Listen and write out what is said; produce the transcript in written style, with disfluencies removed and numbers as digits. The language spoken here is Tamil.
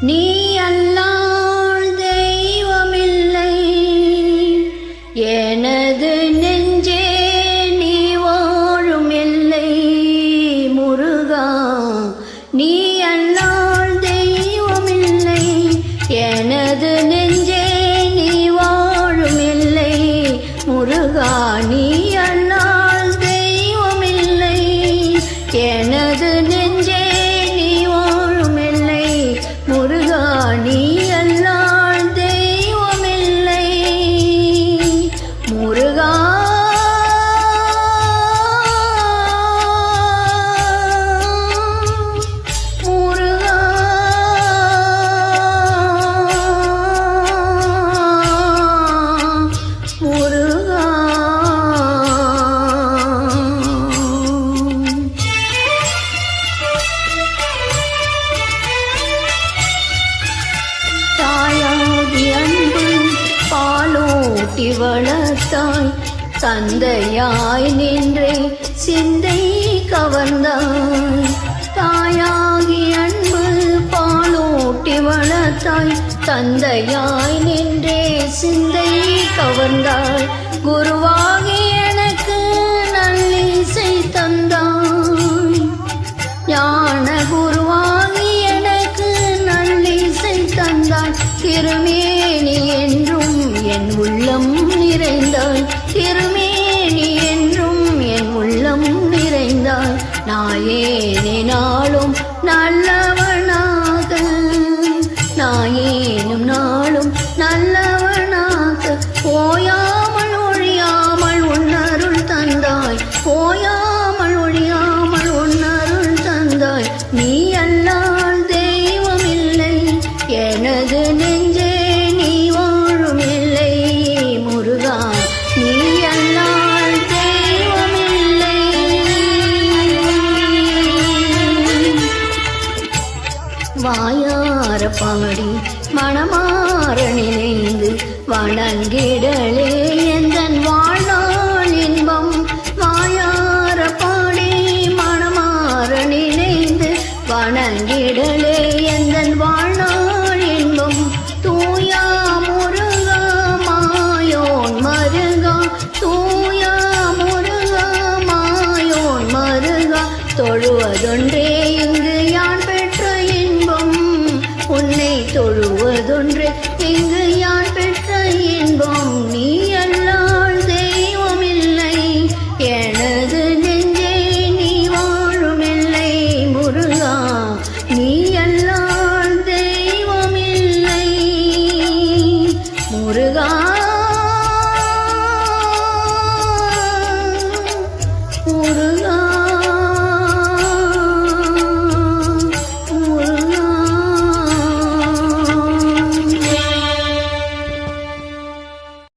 நீ அல்லால் தெய்வமில்லை எனது நெஞ்சே நீ வாழும் எல்லை முருகா. நீ அல்லால் தெய்வமில்லை எனது நெஞ்சே நீ வாழும் எல்லை முருகா. நீ அல்லால் தெய்வமில்லை எனது நெஞ்சே நீ வாழும் எல்லை முருகா. நீ அல்லால் தெய்வமில்லை முருகா. தாயாகி அன்பு பாலூட்டி வளர்த்தாய், தந்தையாய் நின்றே சிந்தை கவர்ந்தாய். தாயாகி அன்பு பாலூட்டி வளர்த்தாய், தந்தையாய் நின்றே சிந்தை கவர்ந்தாய். குருவாகி எனக்கு நல்லிசை தந்தாய், ஞான குருவாகி எனக்கு நல்லிசை தந்தாய். திருமேனி என்றும் என் உள்ளம் நிறைந்தாய், திருமேனி என்றும் என் உள்ளம் நிறைந்தாய். நாயேனே நாளும் நல்லவனாக, நாயேனும் நாளும் நல்லவனாக, ஓயாமல் ஒழியாமல் உன்னருள் தந்தாய், ஓயாமல் ஒழியாமல் உன்னருள் தந்தாய். நீ அல்லால் தெய்வமில்லை எனது நெஞ்சே நீ வாழும் எல்லை முருகா. நீ அல்லால் தெய்வமில்லை. வாயார பாடி மனமாற நினைந்து வணங்கிடலே எந்தன் வாழ்நாள் இன்பம். வாயார பாடி மனமாற நினைந்து வணங்கிடலே எந்தன் வாழ்நாள் இன்பம். தூயா முருகா மாயோன் மருகா, தூயா முருகா மாயோன் மருகா, தொழுவதொன்றே